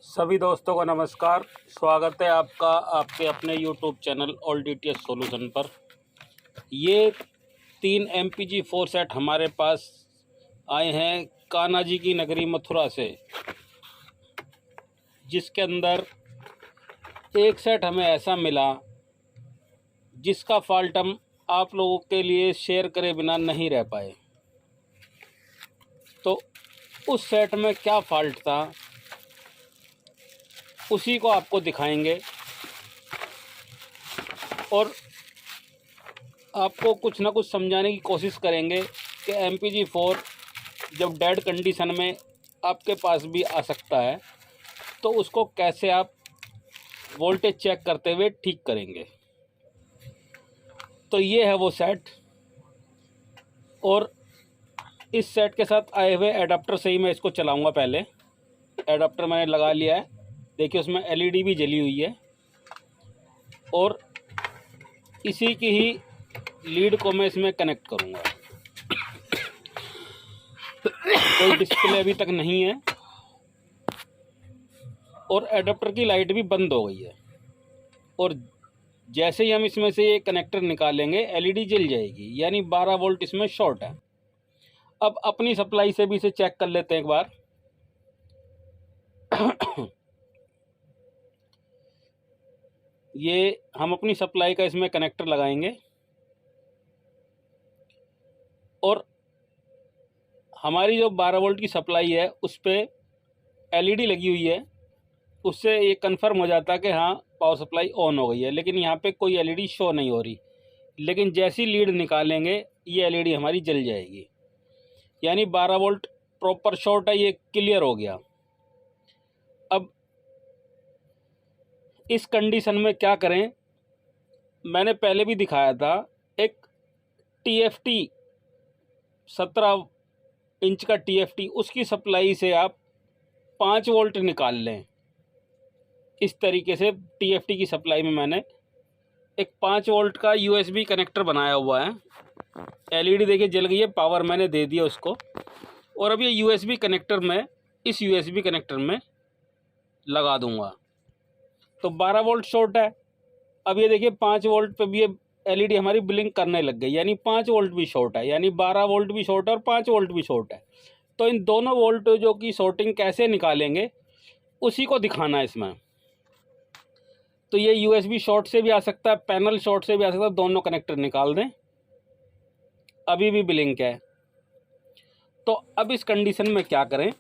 सभी दोस्तों को नमस्कार। स्वागत है आपका आपके अपने YouTube channel all DTS solution पर। ये 3 MPG4 सेट हमारे पास आए हैं कान्हा जी की नगरी मथुरा से, जिसके अंदर एक सेट हमें ऐसा मिला जिसका फॉल्ट हम आप लोगों के लिए शेयर करे बिना नहीं रह पाए। तो उस सेट में क्या फॉल्ट था उसी को आपको दिखाएंगे और आपको कुछ ना कुछ समझाने की कोशिश करेंगे कि MPG4 जब डेड कंडीशन में आपके पास भी आ सकता है तो उसको कैसे आप वोल्टेज चेक करते हुए ठीक करेंगे। तो ये है वो सेट, और इस सेट के साथ आए हुए एडाप्टर से ही मैं इसको चलाऊंगा। पहले एडाप्टर मैंने लगा लिया है, देखिए उसमें LED भी जली हुई है, और इसी की ही लीड को मैं इसमें कनेक्ट करूंगा। कोई डिस्प्ले अभी तक नहीं है और एडाप्टर की लाइट भी बंद हो गई है, और जैसे ही हम इसमें से ये कनेक्टर निकालेंगे LED जल जाएगी, यानी 12 वोल्ट इसमें शॉर्ट है। अब अपनी सप्लाई से भी इसे चेक कर लेते हैं एक बार। ये हम अपनी सप्लाई का इसमें कनेक्टर लगाएंगे और हमारी जो 12 वोल्ट की सप्लाई है उस पर LED लगी हुई है, उससे ये कंफर्म हो जाता है कि हाँ पावर सप्लाई ऑन हो गई है। लेकिन यहाँ पे कोई LED शो नहीं हो रही, लेकिन जैसी लीड निकालेंगे ये LED हमारी जल जाएगी, यानी 12 वोल्ट प्रॉपर शॉर्ट है, ये क्लियर हो गया। अब इस कंडीशन में क्या करें, मैंने पहले भी दिखाया था, एक TFT 17 इंच का TFT, उसकी सप्लाई से आप 5 वोल्ट निकाल लें। इस तरीके से TFT की सप्लाई में मैंने एक 5 वोल्ट का USB कनेक्टर बनाया हुआ है। LED देखिए जल गई है, पावर मैंने दे दिया उसको, और अब ये USB कनेक्टर मैं इस USB कनेक्टर में लगा दूंगा। तो 12 वोल्ट शॉर्ट है। अब ये देखिए 5 वोल्ट पे भी ये LED हमारी ब्लिंक करने लग गई, यानी 5 वोल्ट भी शॉर्ट है, यानी 12 वोल्ट भी शॉर्ट है और 5 वोल्ट भी शॉर्ट है। तो इन दोनों वोल्ट जो की शॉर्टिंग कैसे निकालेंगे उसी को दिखाना है इसमें। तो ये USB शॉर्ट से भी आ सकता है, पैनल शॉर्ट से भी आ सकता है, दोनों कनेक्टर निकाल दें। अभी भी ब्लिंक है। तो अब इस कंडीशन में क्या करें,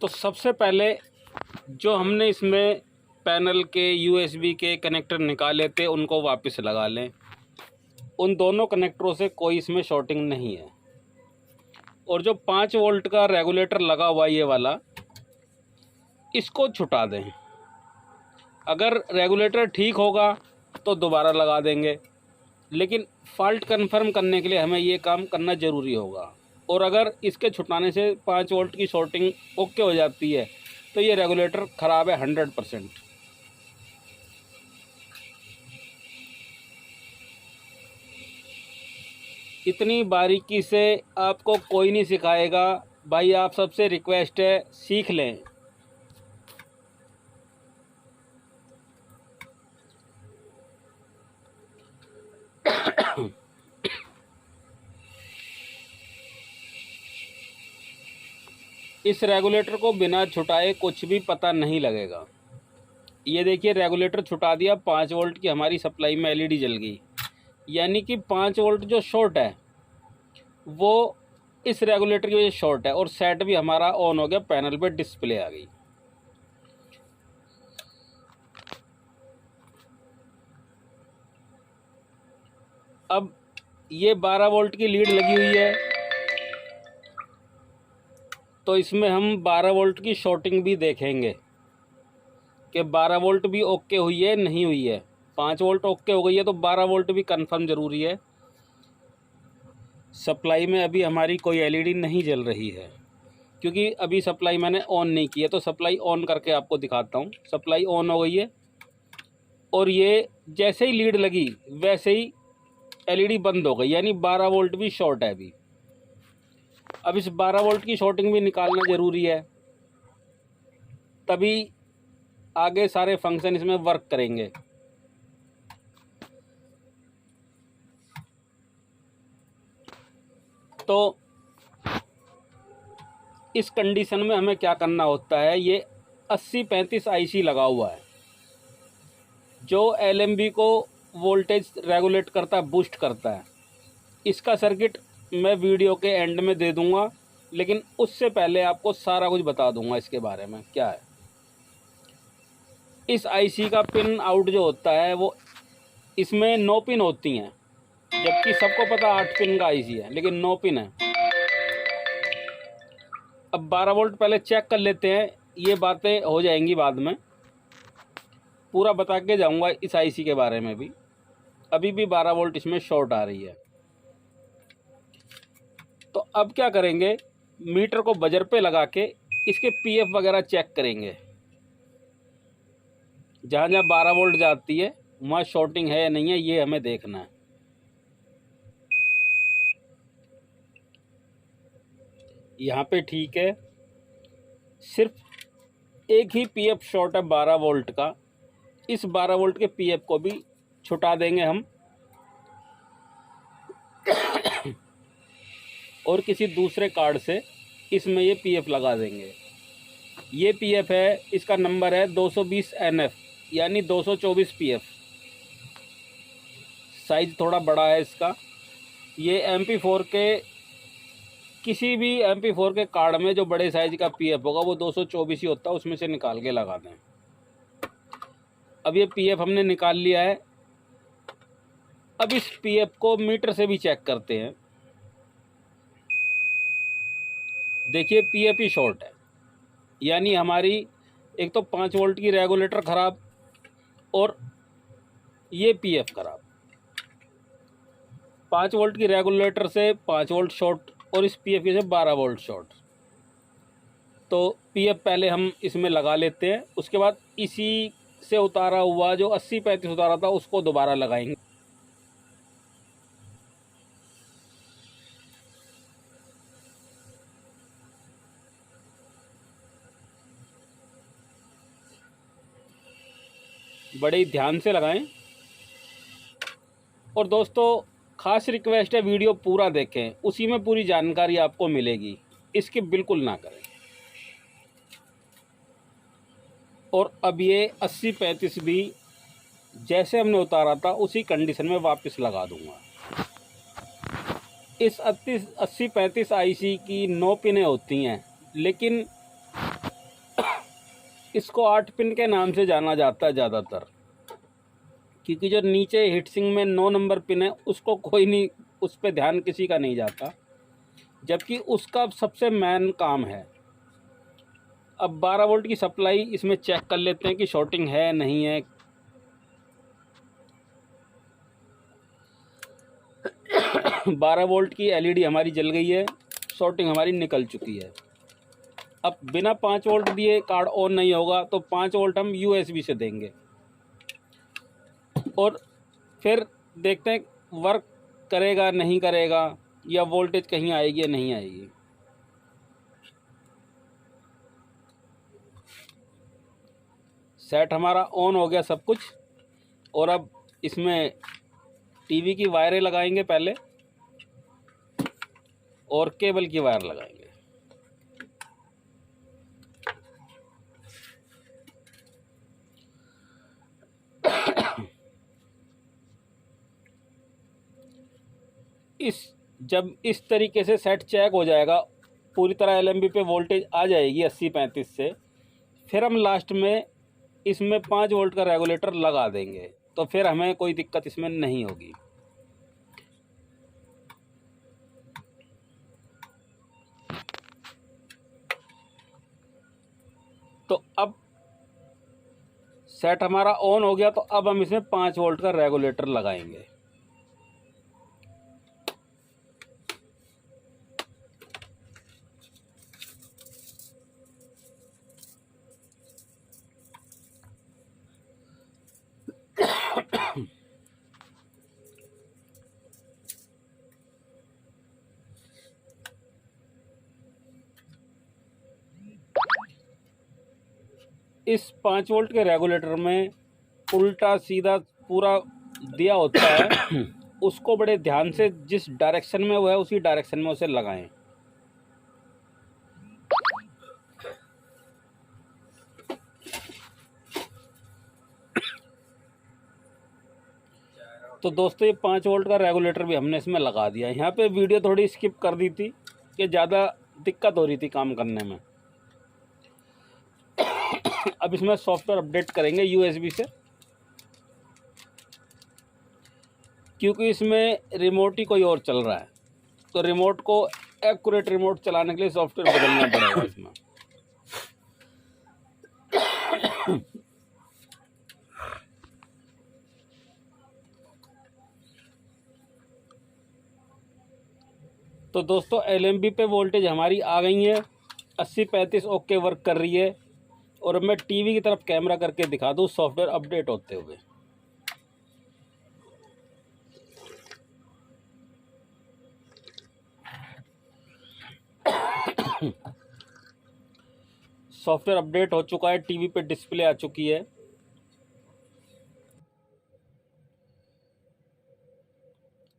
तो सबसे पहले जो हमने इसमें पैनल के USB के कनेक्टर निकाले थे उनको वापस लगा लें। उन दोनों कनेक्टरों से कोई इसमें शॉर्टिंग नहीं है। और जो 5 वोल्ट का रेगुलेटर लगा हुआ ये वाला, इसको छुटा दें। अगर रेगुलेटर ठीक होगा तो दोबारा लगा देंगे, लेकिन फॉल्ट कंफर्म करने के लिए हमें ये काम करना ज़रूरी होगा। और अगर इसके छुटाने से 5 वोल्ट की शॉर्टिंग ओके हो जाती है तो ये रेगुलेटर ख़राब है 100%। इतनी बारीकी से आपको कोई नहीं सिखाएगा भाई, आप सबसे रिक्वेस्ट है सीख लें। इस रेगुलेटर को बिना छुटाए कुछ भी पता नहीं लगेगा। ये देखिए रेगुलेटर छुटा दिया, 5 वोल्ट की हमारी सप्लाई में LED जल गई, यानी कि 5 वोल्ट जो शॉर्ट है वो इस रेगुलेटर की वजह से शॉर्ट है, और सेट भी हमारा ऑन हो गया, पैनल पे डिस्प्ले आ गई। अब ये 12 वोल्ट की लीड लगी हुई है, तो इसमें हम 12 वोल्ट की शॉर्टिंग भी देखेंगे कि 12 वोल्ट भी ओके हुई है नहीं हुई है। 5 वोल्ट ओके हो गई है तो 12 वोल्ट भी कंफर्म ज़रूरी है। सप्लाई में अभी हमारी कोई LED नहीं जल रही है, क्योंकि अभी सप्लाई मैंने ऑन नहीं की है। तो सप्लाई ऑन करके आपको दिखाता हूँ। सप्लाई ऑन हो गई है, और ये जैसे ही लीड लगी वैसे ही LED बंद हो गई, यानी 12 वोल्ट भी शॉर्ट है अभी। अब इस 12 वोल्ट की शॉर्टिंग भी निकालना ज़रूरी है, तभी आगे सारे फंक्शन इसमें वर्क करेंगे। तो इस कंडीशन में हमें क्या करना होता है, ये 8035 आईसी लगा हुआ है जो एलएमबी को वोल्टेज रेगुलेट करता है, बूस्ट करता है। इसका सर्किट मैं वीडियो के एंड में दे दूंगा, लेकिन उससे पहले आपको सारा कुछ बता दूंगा इसके बारे में क्या है। इस आईसी का पिन आउट जो होता है वो इसमें 9 पिन होती हैं, जबकि सबको पता 8 पिन का आईसी है, लेकिन 9 पिन है। अब 12 वोल्ट पहले चेक कर लेते हैं, ये बातें हो जाएंगी बाद में, पूरा बता के जाऊंगा इस आईसी के बारे में भी। अभी भी 12 वोल्ट इसमें शॉर्ट आ रही है। तो अब क्या करेंगे, मीटर को बजर पे लगा के इसके पीएफ वगैरह चेक करेंगे। जहाँ जहाँ 12 वोल्ट जाती है वहाँ शॉर्टिंग है या नहीं है, ये हमें देखना है। यहाँ पे ठीक है, सिर्फ एक ही पीएफ शॉर्ट है 12 वोल्ट का। इस 12 वोल्ट के पीएफ को भी छुटा देंगे हम और किसी दूसरे कार्ड से इसमें ये पीएफ लगा देंगे। ये पीएफ है, इसका नंबर है 220 NF यानी 224 पीएफ। साइज़ थोड़ा बड़ा है इसका। ये MP4 के किसी भी MP4 के कार्ड में जो बड़े साइज का पीएफ होगा वो 224 ही होता है, उसमें से निकाल के लगा दें। अब ये पीएफ हमने निकाल लिया है। अब इस पीएफ को मीटर से भी चेक करते हैं। देखिए पीएफ ही शॉर्ट है, यानी हमारी एक तो 5 वोल्ट की रेगुलेटर ख़राब और ये पीएफ ख़राब। 5 वोल्ट की रेगुलेटर से 5 वोल्ट शॉर्ट और इस पीएफ से 12 वोल्ट शॉर्ट। तो पीएफ पहले हम इसमें लगा लेते हैं, उसके बाद इसी से उतारा हुआ जो 8035 उतारा था उसको दोबारा लगाएंगे। बड़े ध्यान से लगाएं। और दोस्तों खास रिक्वेस्ट है, वीडियो पूरा देखें, उसी में पूरी जानकारी आपको मिलेगी, इसकी बिल्कुल ना करें। और अब ये 8035 भी जैसे हमने उतारा था उसी कंडीशन में वापस लगा दूंगा। इस 8035 आईसी की 9 पिनें होती हैं, लेकिन इसको 8 पिन के नाम से जाना जाता है ज़्यादातर, क्योंकि जो नीचे हीटसिंक में 9 नंबर पिन है उसको कोई नहीं, उस पर ध्यान किसी का नहीं जाता, जबकि उसका सबसे मेन काम है। अब 12 वोल्ट की सप्लाई इसमें चेक कर लेते हैं कि शॉर्टिंग है नहीं है। बारह वोल्ट की एलईडी हमारी जल गई है, शॉर्टिंग हमारी निकल चुकी है। अब बिना 5 वोल्ट दिए कार्ड ऑन नहीं होगा, तो 5 वोल्ट हम यूएसबी से देंगे और फिर देखते हैं वर्क करेगा नहीं करेगा, या वोल्टेज कहीं आएगी या नहीं आएगी। सेट हमारा ऑन हो गया सब कुछ। और अब इसमें टीवी की वायरें लगाएंगे पहले और केबल की वायर लगाएंगे। जब इस तरीके से सेट चेक हो जाएगा, पूरी तरह एलएमबी पे वोल्टेज आ जाएगी 8035 से, फिर हम लास्ट में इसमें 5 वोल्ट का रेगुलेटर लगा देंगे, तो फिर हमें कोई दिक्कत इसमें नहीं होगी। तो अब सेट हमारा ऑन हो गया, तो अब हम इसमें 5 वोल्ट का रेगुलेटर लगाएंगे। इस 5 वोल्ट के रेगुलेटर में उल्टा सीधा पूरा दिया होता है, उसको बड़े ध्यान से जिस डायरेक्शन में वो है उसी डायरेक्शन में उसे लगाएं। तो दोस्तों ये 5 वोल्ट का रेगुलेटर भी हमने इसमें लगा दिया। यहाँ पे वीडियो थोड़ी स्किप कर दी थी कि ज़्यादा दिक्कत हो रही थी काम करने में। अब इसमें सॉफ्टवेयर अपडेट करेंगे यूएसबी से, क्योंकि इसमें रिमोट ही कोई और चल रहा है, तो रिमोट को एक्यूरेट रिमोट चलाने के लिए सॉफ्टवेयर बदलना पड़ेगा इसमें। तो दोस्तों LMB पे वोल्टेज हमारी आ गई है, 80-35 ओके वर्क कर रही है। और अब मैं टीवी की तरफ कैमरा करके दिखा दूँ सॉफ्टवेयर अपडेट होते हुए। सॉफ्टवेयर अपडेट हो चुका है, टीवी पे डिस्प्ले आ चुकी है।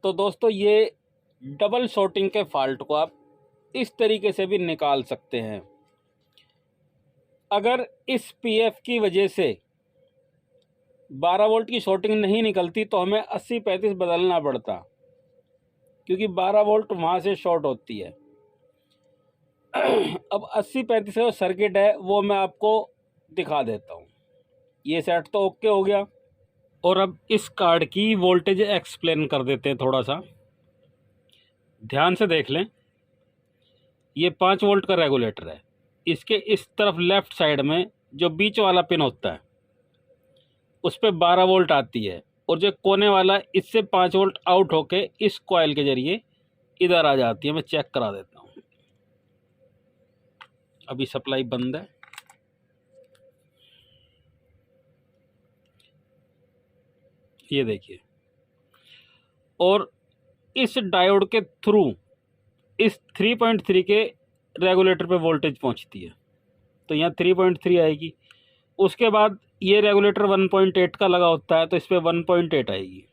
तो दोस्तों ये डबल शॉर्टिंग के फॉल्ट को आप इस तरीके से भी निकाल सकते हैं। अगर इस PF की वजह से 12 वोल्ट की शॉर्टिंग नहीं निकलती तो हमें 80-35 बदलना पड़ता, क्योंकि 12 वोल्ट वहाँ से शॉर्ट होती है। अब 80-35 का सर्किट है वो मैं आपको दिखा देता हूँ। ये सेट तो ओके हो गया। और अब इस कार्ड की वोल्टेज एक्सप्लेन कर देते हैं थोड़ा सा, ध्यान से देख लें। ये 5 वोल्ट का रेगुलेटर है, इसके इस तरफ लेफ़्ट साइड में जो बीच वाला पिन होता है उस पर 12 वोल्ट आती है, और जो कोने वाला इससे 5 वोल्ट आउट होके इस कॉइल के ज़रिए इधर आ जाती है। मैं चेक करा देता हूँ। अभी सप्लाई बंद है। ये देखिए, और इस डायोड के थ्रू इस 3.3 के रेगुलेटर पे वोल्टेज पहुंचती है, तो यहाँ 3.3 आएगी। उसके बाद ये रेगुलेटर 1.8 का लगा होता है, तो इस पर 1.8 आएगी।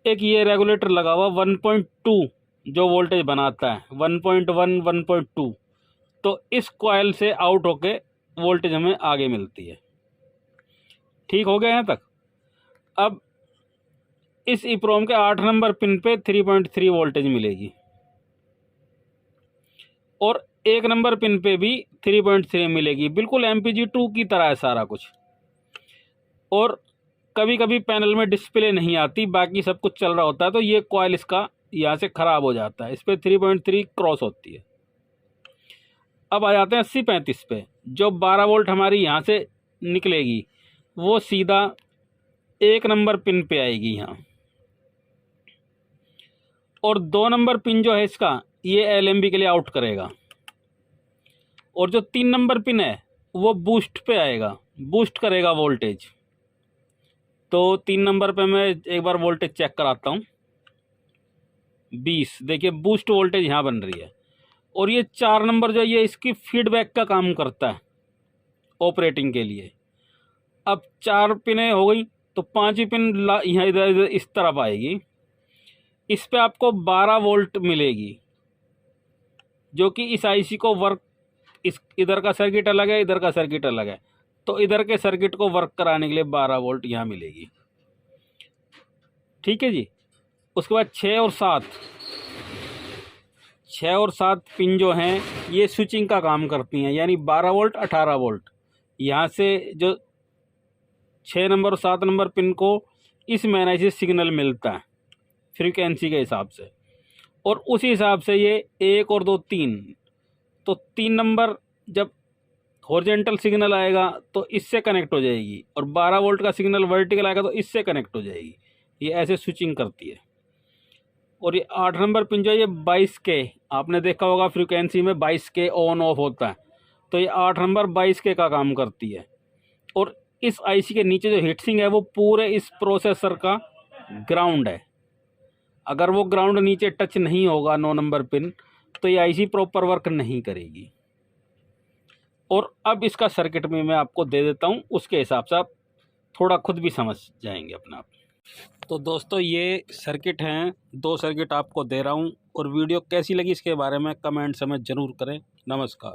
एक ये रेगुलेटर लगा हुआ 1.2 जो वोल्टेज बनाता है, 1.1 1.2, तो इस कॉइल से आउट होके वोल्टेज हमें आगे मिलती है। ठीक हो गया यहाँ तक। अब इस EEPROM के 8 नंबर पिन पे 3.3 वोल्टेज मिलेगी, और 1 नंबर पिन पे भी 3.3 मिलेगी। बिल्कुल MPG2 की तरह है सारा कुछ। और कभी कभी पैनल में डिस्प्ले नहीं आती, बाकी सब कुछ चल रहा होता है, तो ये कॉइल इसका यहाँ से ख़राब हो जाता है। इस पर 3.3 क्रॉस होती है। अब आ जाते हैं 80-35 पे। जो 12 वोल्ट हमारी यहाँ से निकलेगी वो सीधा 1 नंबर पिन पे आएगी यहाँ, और 2 नंबर पिन जो है इसका ये LMB के लिए आउट करेगा। और जो 3 नंबर पिन है वो बूस्ट पे आएगा, बूस्ट करेगा वोल्टेज। तो 3 नंबर पे मैं एक बार वोल्टेज चेक कराता हूँ। 20 देखिए बूस्ट वोल्टेज यहाँ बन रही है। और ये 4 नंबर जो ये इसकी फीडबैक का काम करता है ऑपरेटिंग के लिए। अब 4 पिनें हो गई, तो 5वीं पिन यहाँ इधर इस तरफ आएगी। इस पे आपको 12 वोल्ट मिलेगी, जो कि इस IC को वर्क, इस इधर का सर्किट अलग है, इधर का सर्किट अलग है, तो इधर के सर्किट को वर्क कराने के लिए 12 वोल्ट यहाँ मिलेगी। ठीक है जी। उसके बाद 6 और 7 पिन जो हैं ये स्विचिंग का काम करती हैं, यानी 12 वोल्ट 18 वोल्ट। यहाँ से जो 6 नंबर और 7 नंबर पिन को इस मैनेज से सिग्नल मिलता है फ्रीक्वेंसी के हिसाब से, और उसी हिसाब से ये 1 और 2 3, तो 3 नंबर जब हॉरिजेंटल सिग्नल आएगा तो इससे कनेक्ट हो जाएगी, और 12 वोल्ट का सिग्नल वर्टिकल आएगा तो इससे कनेक्ट हो जाएगी। ये ऐसे स्विचिंग करती है। और ये 8 नंबर पिन जो है ये 22K, आपने देखा होगा फ्रीक्वेंसी में 22K ऑन ऑफ होता है, तो ये 8 नंबर 22K का काम करती है। और इस IC के नीचे जो हीटसिंक है वो पूरे इस प्रोसेसर का ग्राउंड है। अगर वो ग्राउंड नीचे टच नहीं होगा 9 नंबर पिन, तो ये IC प्रॉपर वर्क नहीं करेगी। और अब इसका सर्किट में मैं आपको दे देता हूँ, उसके हिसाब से आप थोड़ा खुद भी समझ जाएंगे अपना आप। तो दोस्तों ये सर्किट हैं, 2 सर्किट आपको दे रहा हूँ, और वीडियो कैसी लगी इसके बारे में कमेंट में ज़रूर करें। नमस्कार।